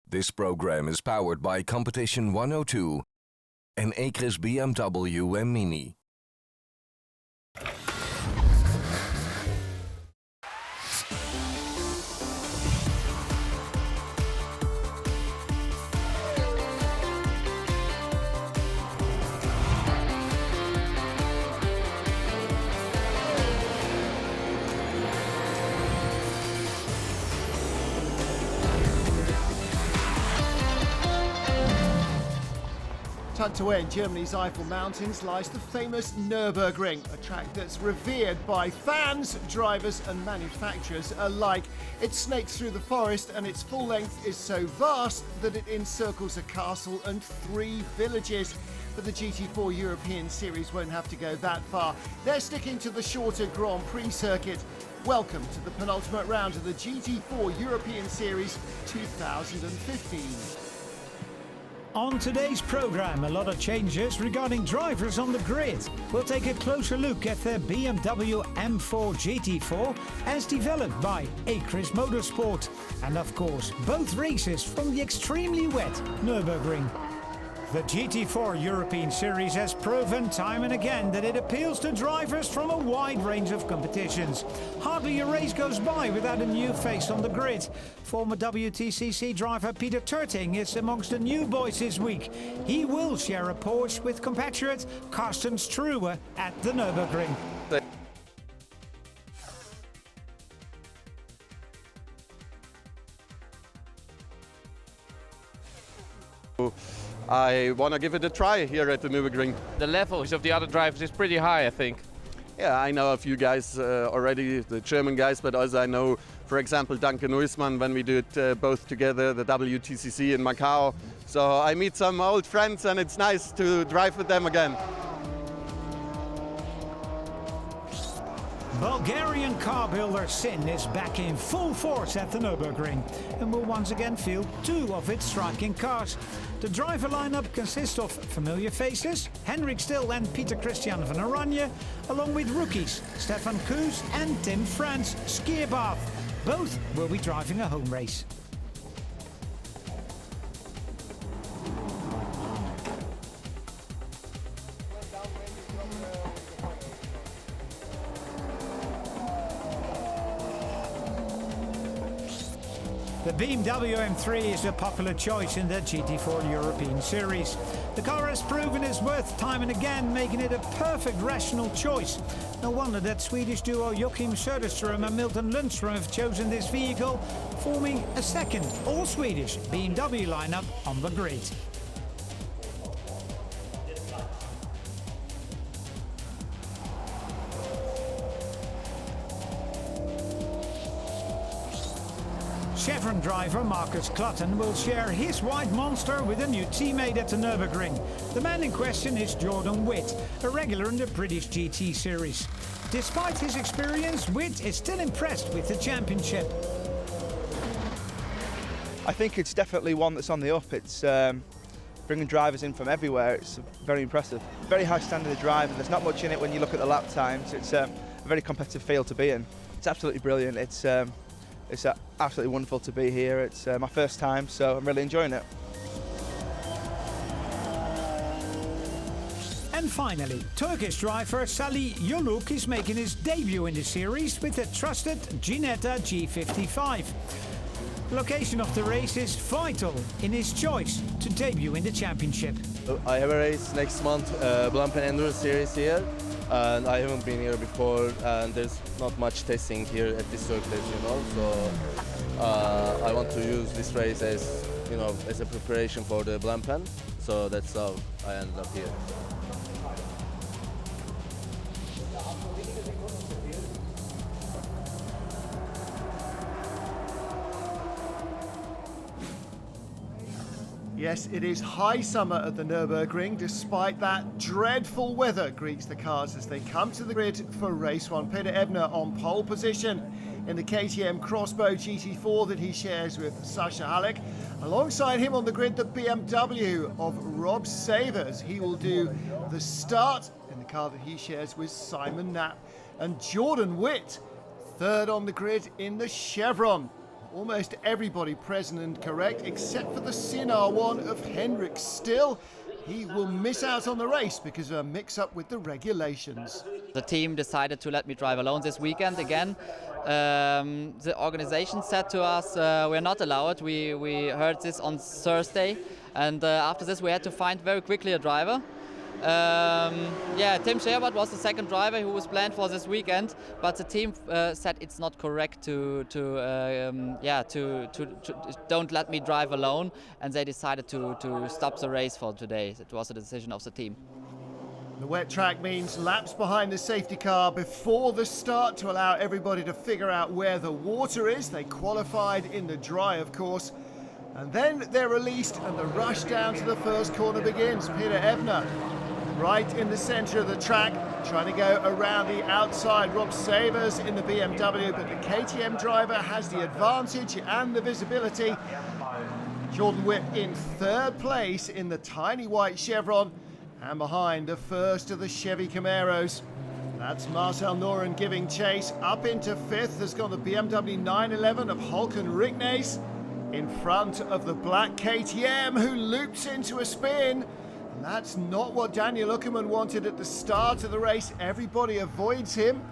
This program is powered by Competition102 and Acres BMW and Mini. Tucked away in Germany's Eifel Mountains lies the famous Nürburgring, a track that's revered by fans, drivers and manufacturers alike. It snakes through the forest and its full length is so vast that it encircles a castle and 3 villages. But the GT4 European Series won't have to go that far. They're sticking to the shorter Grand Prix circuit. Welcome to the penultimate round of the GT4 European Series 2015. On today's programme, a lot of changes regarding drivers on the grid. We'll take a closer look at the BMW M4 GT4 as developed by Acres Motorsport. And of course, both races from the extremely wet Nürburgring. The GT4 European Series has proven time and again that it appeals to drivers from a wide range of competitions. Hardly a race goes by without a new face on the grid. Former WTCC driver Peter Turting is amongst the new boys this week. He will share a Porsche with compatriot Carsten Struwe at the Nürburgring. I want to give it a try here at the Nürburgring. The levels of the other drivers is pretty high, I think. Yeah, I know a few guys already, the German guys, but also I know, for example, Duncan Uysman when we did both together, the WTCC in Macau. So I meet some old friends and it's nice to drive with them again. Bulgarian car builder Sin is back in full force at the Nürburgring and will once again field 2 of its striking cars. The driver lineup consists of familiar faces, Henrik Still and Peter Christian van Oranje, along with rookies Stefan Koos and Tim Frans Skierbath. Both will be driving a home race. The BMW M3 is a popular choice in the GT4 European Series. The car has proven its worth time and again, making it a perfect rational choice. No wonder that Swedish duo Joachim Söderström and Milton Lundström have chosen this vehicle, forming a second all-Swedish BMW lineup on the grid. Chevron driver Marcus Clutton will share his white monster with a new teammate at the Nürburgring. The man in question is Jordan Witt, a regular in the British GT series. Despite his experience, Witt is still impressed with the championship. I think it's definitely one that's on the up. It's bringing drivers in from everywhere. It's very impressive. Very high standard of driving. There's not much in it when you look at the lap times. It's a very competitive field to be in. It's absolutely brilliant. It's absolutely wonderful to be here. It's my first time, so I'm really enjoying it. And finally, Turkish driver Salih Yoluk is making his debut in the series with the trusted Ginetta G55. The location of the race is vital in his choice to debut in the championship. I have a race next month, Blancpain Endurance Series here. And I haven't been here before, and there's not much testing here at this circuit, you know. So I want to use this race as, you know, as a preparation for the Blancpain. So that's how I ended up here. Yes, it is high summer at the Nürburgring. Despite that, dreadful weather greets the cars as they come to the grid for race 1. Peter Ebner on pole position in the KTM Crossbow GT4 that he shares with Sasha Halleck. Alongside him on the grid, the BMW of Rob Savers. He will do the start in the car that he shares with Simon Knapp. And Jordan Witt, third on the grid in the Chevron. almost everybody present and correct, except for the Sinar one of Henrik. Still, he will miss out on the race because of a mix-up with the regulations. The team decided to let me drive alone this weekend again. The organization said to us we're not allowed. We heard this on Thursday, and after this we had to find very quickly a driver. Tim Scherbert was the second driver who was planned for this weekend, but the team said it's not correct to don't let me drive alone, and they decided to stop the race for today. It was a decision of the team. The wet track means laps behind the safety car before the start to allow everybody to figure out where the water is. They qualified in the dry, of course. And then they're released and the rush down to the first corner begins. Peter Ebner right in the centre of the track, trying to go around the outside. Rob Savers in the BMW, but the KTM driver has the advantage and the visibility. Jordan Witt in third place in the tiny white Chevron, and behind the first of the Chevy Camaros. That's Marcel Noren giving chase. Up into fifth has gone the BMW 911 of Håkan Ricknes, in front of the black KTM, who loops into a spin. And that's not what Daniel Uckermann wanted at the start of the race. Everybody avoids him.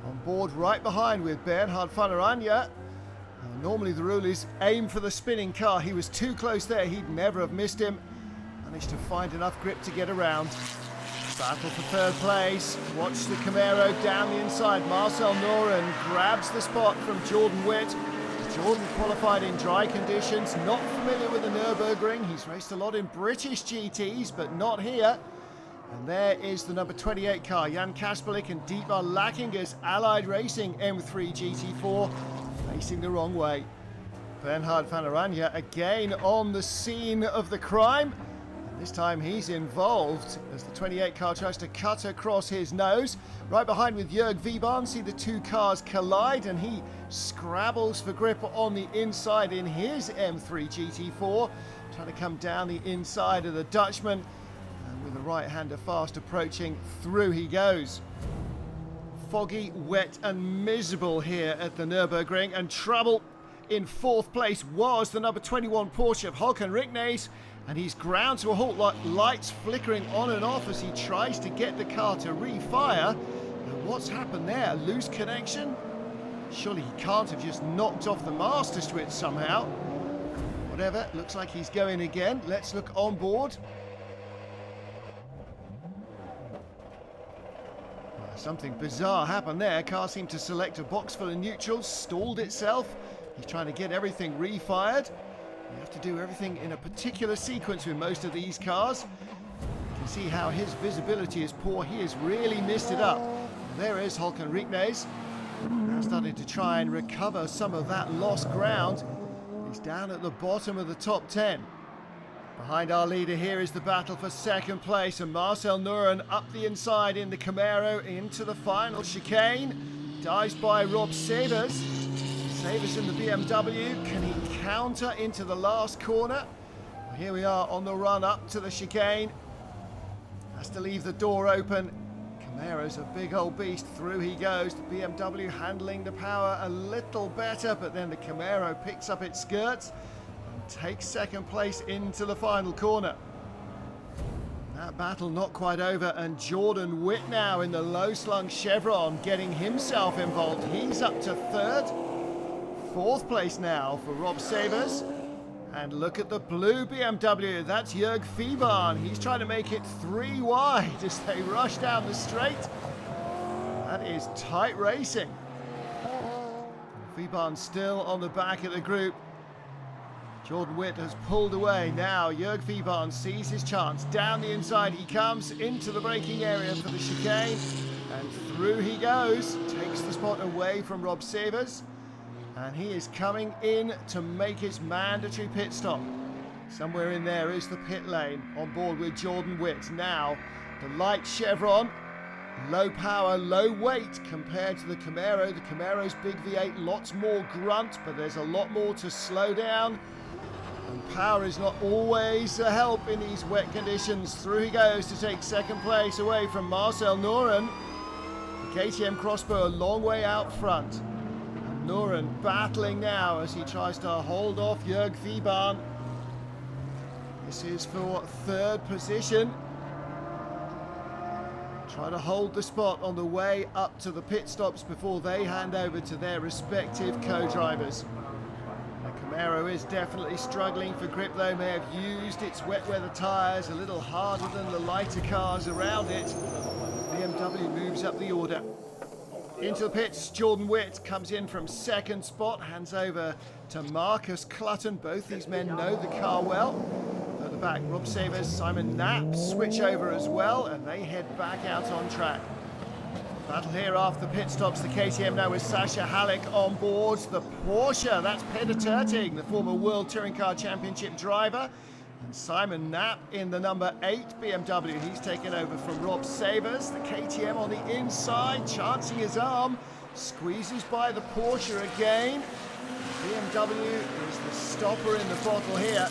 On board right behind with Bernhard van der Anja. Normally the rule is aim for the spinning car. He was too close there. He'd never have missed him. Managed to find enough grip to get around. Battle for third place. Watch the Camaro down the inside. Marcel Noren grabs the spot from Jordan Witt. Jordan qualified in dry conditions, not familiar with the Nürburgring. He's raced a lot in British GTs, but not here. And there is the number 28 car, Jan Kasperlik and Dietmar Lackinger's Allied Racing M3 GT4, facing the wrong way. Bernhard van der Anja again on the scene of the crime. This time he's involved as the 28 car tries to cut across his nose. Right behind with Jörg Wiebahn, see the two cars collide and he scrabbles for grip on the inside in his M3 GT4. Trying to come down the inside of the Dutchman. And with the right-hander fast approaching, through he goes. Foggy, wet and miserable here at the Nürburgring, and trouble. In fourth place was the number 21 Porsche of Håkan Ricknes. And he's ground to a halt, like lights flickering on and off as he tries to get the car to refire. And what's happened there? Loose connection? Surely he can't have just knocked off the master switch somehow. Whatever, looks like he's going again. Let's look on board. Something bizarre happened there. Car seemed to select a box full of neutrals, stalled itself. He's trying to get everything refired. You have to do everything in a particular sequence with most of these cars. You can see how his visibility is poor. He has really missed it up. There is Håkan Ricknes. Now starting to try and recover some of that lost ground. He's down at the bottom of the top 10. Behind our leader here is the battle for second place, and Marcel Noren up the inside in the Camaro into the final chicane. Dives by Rob Savers. Savers in the BMW. Can he counter into the last corner? Well, here we are on the run up to the chicane. Has to leave the door open. Camaro's a big old beast. Through he goes. The BMW handling the power a little better, but then the Camaro picks up its skirts and takes second place into the final corner. That battle not quite over, and Jordan Witt now in the low-slung Chevron getting himself involved. He's up to third. Fourth place now for Rob Savers. And look at the blue BMW. That's Jörg Wiebahn. He's trying to make it 3 wide as they rush down the straight. That is tight racing. Wiebahn still on the back of the group. Jordan Witt has pulled away. Now Jörg Wiebahn sees his chance. Down the inside he comes into the braking area for the chicane. And through he goes. Takes the spot away from Rob Savers. And he is coming in to make his mandatory pit stop. Somewhere in there is the pit lane, on board with Jordan Witt. Now, the light Chevron, low power, low weight compared to the Camaro. The Camaro's big V8, lots more grunt, but there's a lot more to slow down. And power is not always a help in these wet conditions. Through he goes to take second place away from Marcel Noren. The KTM Crossbow a long way out front. Noren battling now as he tries to hold off Jörg Wiebahn. This is for third position. Try to hold the spot on the way up to the pit stops before they hand over to their respective co-drivers. The Camaro is definitely struggling for grip though, may have used its wet weather tyres a little harder than the lighter cars around it. BMW moves up the order. Into the pits, Jordan Witt comes in from second spot, hands over to Marcus Clutton. Both these men know the car well. At the back, Rob Savers, Simon Knapp switch over as well, and they head back out on track. Battle here after the pit stops, the KTM now with Sasha Halleck on board. The Porsche, that's Peter Terting, the former World Touring Car Championship driver. And Simon Knapp in the number 8 BMW. He's taken over from Rob Savers. The KTM on the inside, chancing his arm. Squeezes by the Porsche again. BMW is the stopper in the bottle here.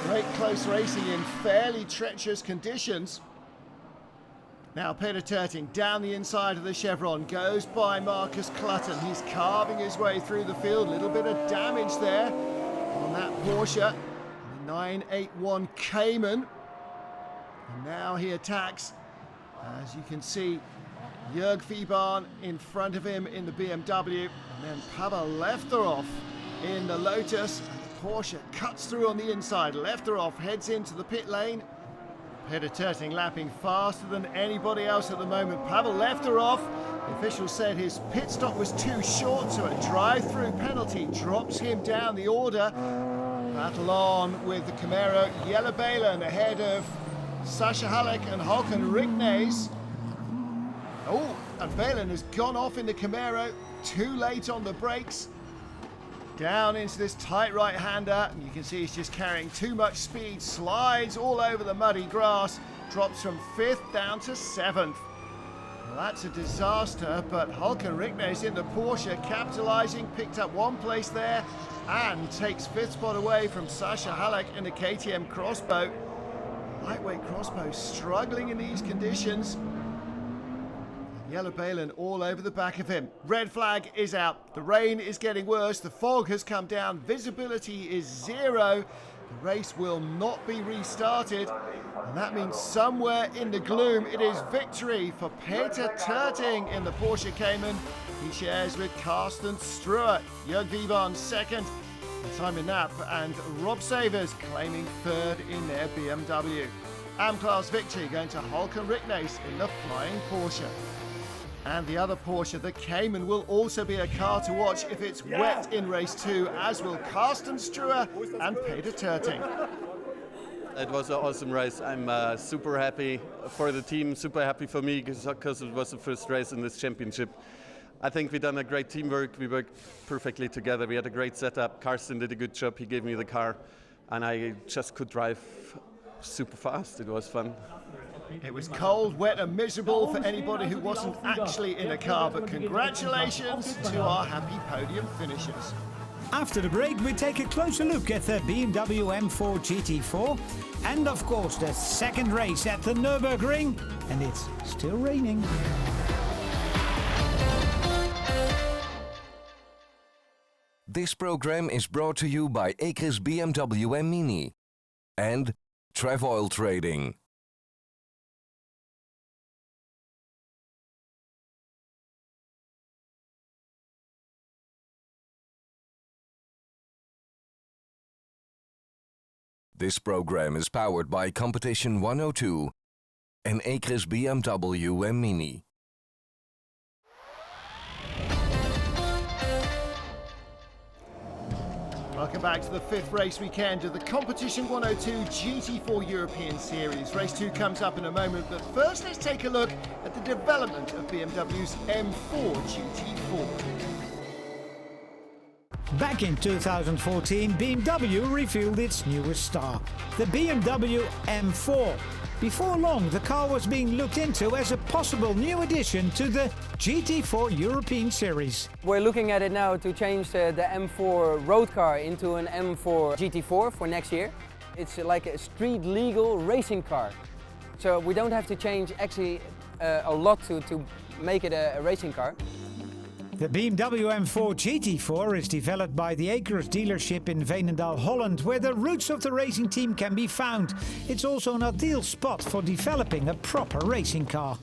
Great close racing in fairly treacherous conditions. Now Peter Terting down the inside of the chevron, goes by Marcus Clutton. He's carving his way through the field. Little bit of damage there on that Porsche. 981 Cayman, and now he attacks, as you can see, Jörg Wiebahn in front of him in the BMW, and then Pavel Lefterov in the Lotus. And the Porsche cuts through on the inside. Lefterov heads into the pit lane. Peter Terting lapping faster than anybody else at the moment. Pavel Lefterov, the official said his pit stop was too short, so a drive-through penalty drops him down the order. Battle on with the Camaro. Jelle Belen ahead of Sasha Halleck and Håkan Ringnes. Oh, and Belen has gone off in the Camaro. Too late on the brakes. Down into this tight right-hander. You can see he's just carrying too much speed. Slides all over the muddy grass. Drops from 5th down to 7th. Well, that's a disaster, but Håkan Ringnes in the Porsche capitalising. Picked up one place there and takes 5th spot away from Sasha Halleck in the KTM Crossbow. Lightweight Crossbow struggling in these conditions. Jelle Belen all over the back of him. Red flag is out. The rain is getting worse. The fog has come down. Visibility is 0. The race will not be restarted. And that means somewhere in the gloom it is victory for Peter Terting in the Porsche Cayman. He shares with Carsten Struer. Jörg Wiebahn second. Simon Knapp and Rob Savers claiming third in their BMW. AM-Class victory going to Håkan Ringnes in the flying Porsche. And the other Porsche, the Cayman, will also be a car to watch if it's wet in race 2, as will Carsten Struer and Peter Terting. It was an awesome race. I'm super happy for the team, super happy for me because it was the first race in this championship. I think we done a great teamwork. We worked perfectly together. We had a great setup. Carsten did a good job. He gave me the car, and I just could drive super fast. It was fun. It was cold, wet and miserable for anybody who wasn't actually in a car, but congratulations to our happy podium finishers. After the break, we take a closer look at the BMW M4 GT4 and, of course, the second race at the Nürburgring, and it's still raining. This program is brought to you by Acres BMW and Mini and Trevoil Trading. This program is powered by Competition102 and Acres BMW and Mini. Welcome back to the 5th race weekend of the Competition102 GT4 European Series. Race 2 comes up in a moment, but first let's take a look at the development of BMW's M4 GT4. Back in 2014, BMW revealed its newest star, the BMW M4. Before long, the car was being looked into as a possible new addition to the GT4 European Series. We're looking at it now to change the M4 road car into an M4 GT4 for next year. It's like a street legal racing car. So we don't have to change actually a lot to make it a racing car. The BMW M4 GT4 is developed by the Acres dealership in Veenendaal, Holland, where the roots of the racing team can be found. It's also an ideal spot for developing a proper racing car.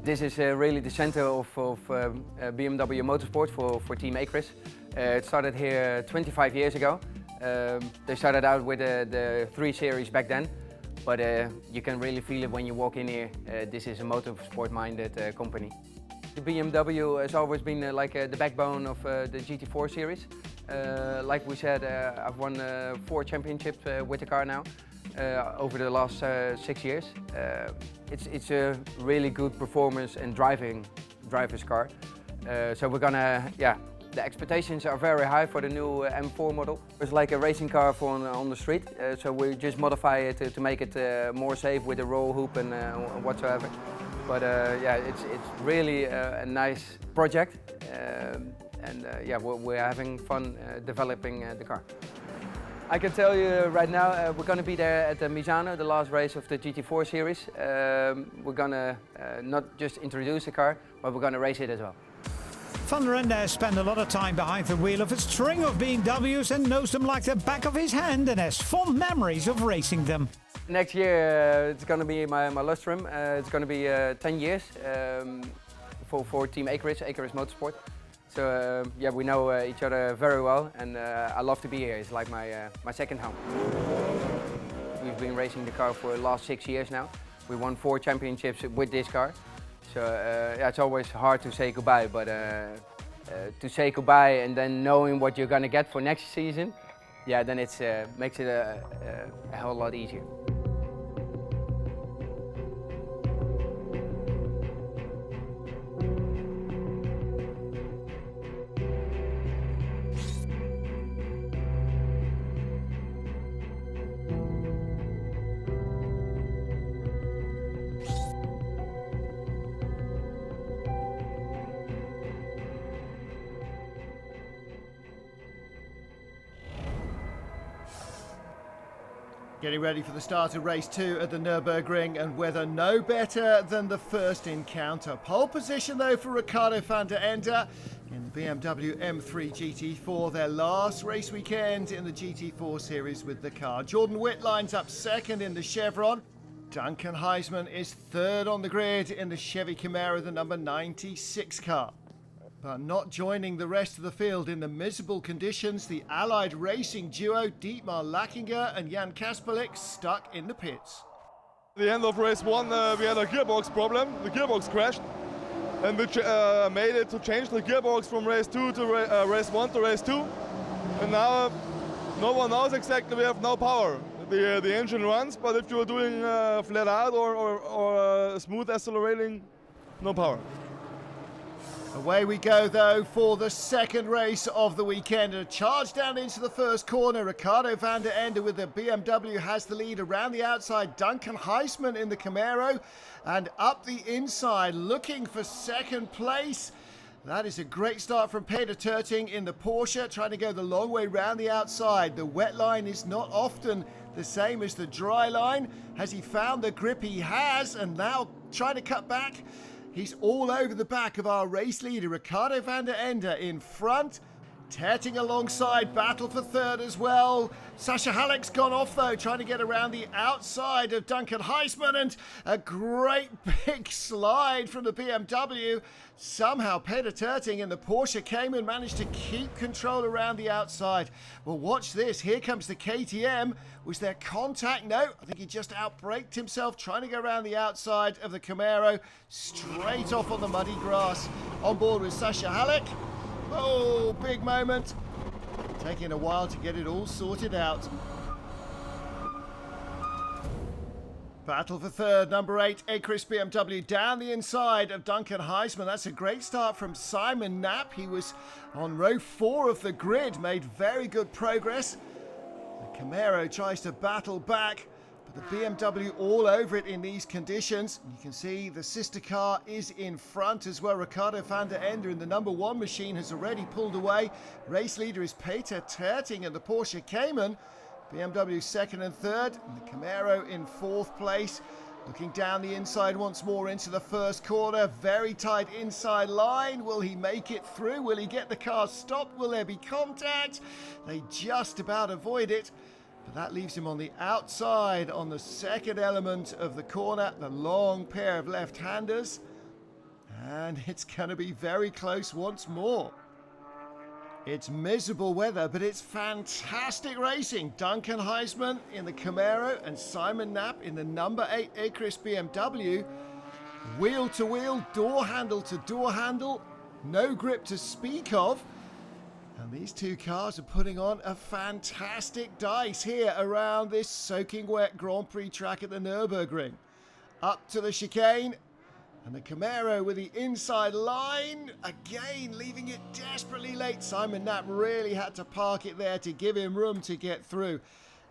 This is really the center of BMW Motorsport for Team Acres. It started here 25 years ago. They started out with the 3 Series back then, but you can really feel it when you walk in here. This is a motorsport-minded company. The BMW has always been like the backbone of the GT4 series. Like we said, I've won 4 championships with the car now over the last 6 years. It's a really good performance and driver's car. So we're gonna, the expectations are very high for the new M4 model. It's like a racing car for on the street, so we just modify it to make it more safe with a roll hoop and whatsoever. But it's really a nice project, and we're having fun developing the car. I can tell you right now, we're going to be there at the Misano, the last race of the GT4 series. We're going to not just introduce the car, but we're going to race it as well. Van der Ende has spent a lot of time behind the wheel of a string of BMWs and knows them like the back of his hand and has fond memories of racing them. Next year it's going to be my lustrum. It's going to be 10 years for Team Acres Motorsport. So we know each other very well, and I love to be here. It's like my second home. We've been racing the car for the last 6 years now. We won 4 championships with this car. So it's always hard to say goodbye, but to say goodbye and then knowing what you're going to get for next season, then it makes it a whole lot easier. Getting ready for the start of race 2 at the Nürburgring, and weather no better than the first encounter. Pole position though for Ricardo van der Ende in the BMW M3 GT4, their last race weekend in the GT4 series with the car. Jordan Witt lines up second in the Chevron. Duncan Heisman is third on the grid in the Chevy Camaro, the number 96 car. But not joining the rest of the field in the miserable conditions, the Allied racing duo Dietmar Lackinger and Jan Kasperlik stuck in the pits. At the end of race 1 we had a gearbox problem. The gearbox crashed, and we made it to change the gearbox from race 2 to race 1 to race 2. And now no one knows exactly, we have no power. The engine runs, but if you're doing flat out or smooth accelerating, no power. Away we go though for the second race of the weekend. A charge down into the first corner. Ricardo van der Ende with the BMW has the lead. Around the outside, Duncan Heisman in the Camaro, and up the inside looking for second place. That is a great start from Peter Terting in the Porsche, trying to go the long way round the outside. The wet line is not often the same as the dry line. Has he found the grip? He has, and now trying to cut back. He's all over the back of our race leader, Ricardo van der Ende in front. Terting alongside, battle for third as well. Sasha Halleck's gone off though, trying to get around the outside of Duncan Heisman, and a great big slide from the BMW. Somehow Peter Terting in the Porsche came and managed to keep control around the outside. Well, watch this. Here comes the KTM. Was there contact? No, I think he just outbraked himself trying to go around the outside of the Camaro. Straight off on the muddy grass. On board with Sasha Halleck. Oh, big moment. Taking a while to get it all sorted out. Battle for third, number 8, Acres BMW down the inside of Duncan Heisman. That's a great start from Simon Knapp. He was on row 4 of the grid, made very good progress. The Camaro tries to battle back, but the BMW all over it in these conditions. You can see the sister car is in front as well. Ricardo van der Ende in the number 1 machine has already pulled away. Race leader is Peter Terting and the Porsche Cayman. BMW second and third, and the Camaro in 4th place. Looking down the inside once more into the first corner. Very tight inside line. Will he make it through? Will he get the car stopped? Will there be contact? They just about avoid it. But that leaves him on the outside on the second element of the corner. The long pair of left-handers. And it's going to be very close once more. It's miserable weather, but it's fantastic racing. Duncan Heisman in the Camaro and Simon Knapp in the number 8 Acris BMW. Wheel to wheel, door handle to door handle. No grip to speak of. And these two cars are putting on a fantastic dice here around this soaking wet Grand Prix track at the Nürburgring. Up to the chicane. And the Camaro with the inside line, again leaving it desperately late. Simon Knapp really had to park it there to give him room to get through.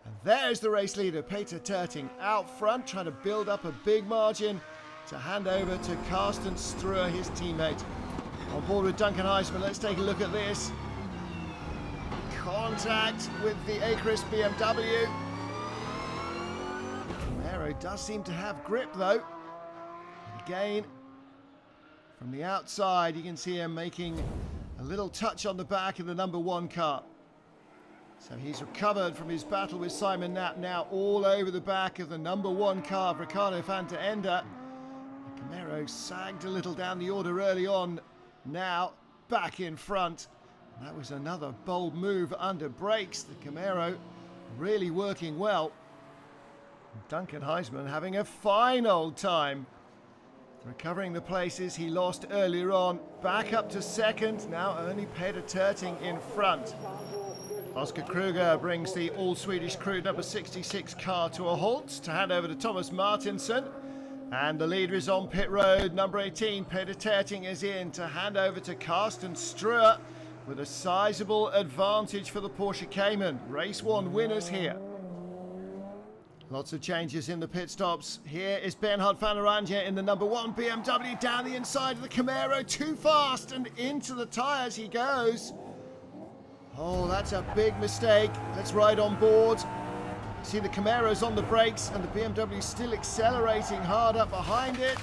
And there's the race leader, Peter Terting, out front, trying to build up a big margin to hand over to Carsten Struer, his teammate. On board with Duncan Heisman, let's take a look at this. Contact with the Acris BMW. Camaro does seem to have grip though. Again, from the outside, you can see him making a little touch on the back of the number 1 car. So he's recovered from his battle with Simon Knapp, now all over the back of the number 1 car, Ricardo van der Ende. The Camaro sagged a little down the order early on, now back in front. And that was another bold move under brakes. The Camaro really working well. Duncan Heisman having a fine old time. Recovering the places he lost earlier on. Back up to second. Now only Peter Terting in front. Oscar Kruger brings the all-Swedish crew number 66 car to a halt to hand over to Thomas Martinsson. And the leader is on pit road. Number 18, Peter Terting, is in to hand over to Carsten Struer with a sizable advantage for the Porsche Cayman. Race 1 winners here. Lots of changes in the pit stops. Here is Bernhard van Oranje in the number 1 BMW down the inside of the Camaro. Too fast and into the tyres he goes. Oh, that's a big mistake. Let's ride on board. See the Camaro's on the brakes and the BMW still accelerating hard up behind it.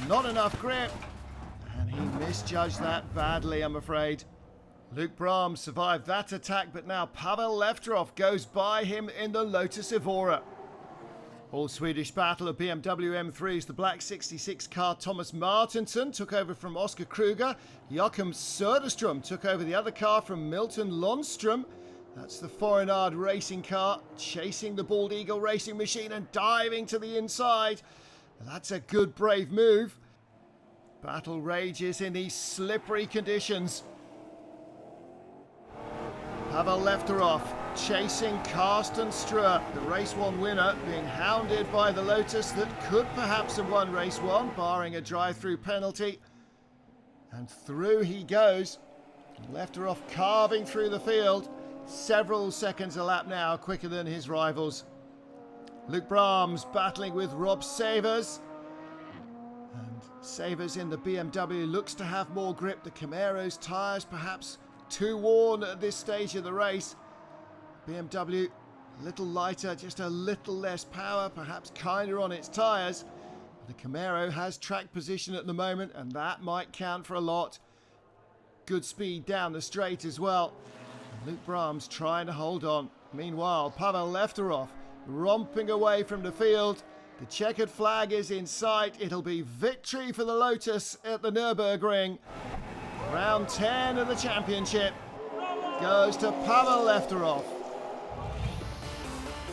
Not enough grip. And he misjudged that badly, I'm afraid. Luke Brahms survived that attack, but now Pavel Lefterov goes by him in the Lotus Evora. All Swedish battle of BMW M3s. The black 66 car Thomas Martinsson took over from Oscar Kruger. Joachim Söderström took over the other car from Milton Lundström. That's the Forenard racing car, chasing the Bald Eagle racing machine and diving to the inside. That's a good, brave move. Battle rages in these slippery conditions. Pavel Lefterov chasing Carsten Struer, the race 1 winner, being hounded by the Lotus that could perhaps have won race 1, barring a drive-through penalty. And through he goes. Lefterov carving through the field. Several seconds a lap now, quicker than his rivals. Luke Brahms battling with Rob Savers. And Savers in the BMW looks to have more grip. The Camaro's tyres perhaps too worn at this stage of the race. BMW a little lighter, just a little less power, perhaps kinder on its tyres. The Camaro has track position at the moment, and that might count for a lot. Good speed down the straight as well. And Luke Brahms trying to hold on. Meanwhile, Pavel Lefterov romping away from the field. The checkered flag is in sight. It'll be victory for the Lotus at the Nürburgring. Round 10 of the championship goes to Pavel Lefterov.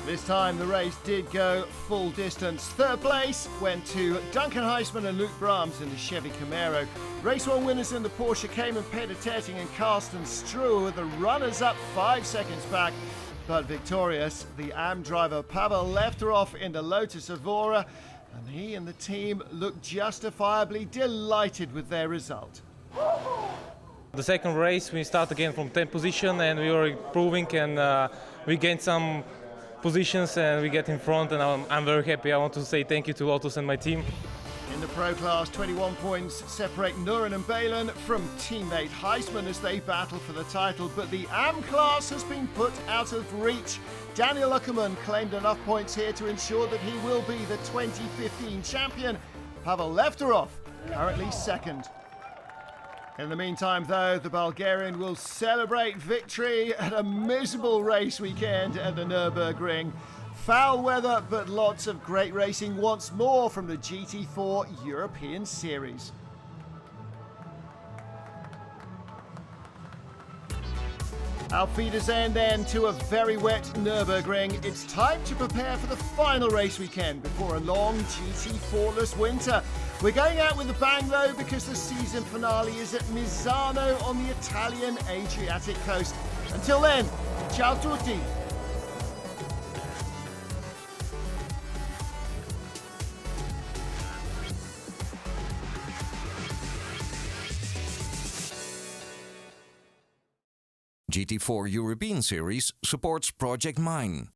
This time the race did go full distance. Third place went to Duncan Heisman and Luke Brahms in the Chevy Camaro. Race 1 winners in the Porsche Cayman, Peter Terting and Carsten Struer, with the runners-up 5 seconds back, but victorious. The AM driver Pavel Lefterov in the Lotus Evora, and he and the team look justifiably delighted with their result. The second race we start again from 10th position and we were improving, and we gained some positions and we get in front, and I'm very happy. I want to say thank you to Lotus and my team. In the Pro Class, 21 points separate Nuren and Balin from teammate Heisman as they battle for the title, but the AM Class has been put out of reach Daniel Uckermann claimed enough points here to ensure that he will be the 2015 champion. Pavel Lefterov currently second. In the meantime, though, the Bulgarian will celebrate victory at a miserable race weekend at the Nürburgring. Foul weather, but lots of great racing once more from the GT4 European Series. Auf Wiedersehen then to a very wet Nürburgring. It's time to prepare for the final race weekend before a long GT4-less winter. We're going out with a bang though, because the season finale is at Misano on the Italian Adriatic coast. Until then, ciao tutti! GT4 European Series supports Project Mine.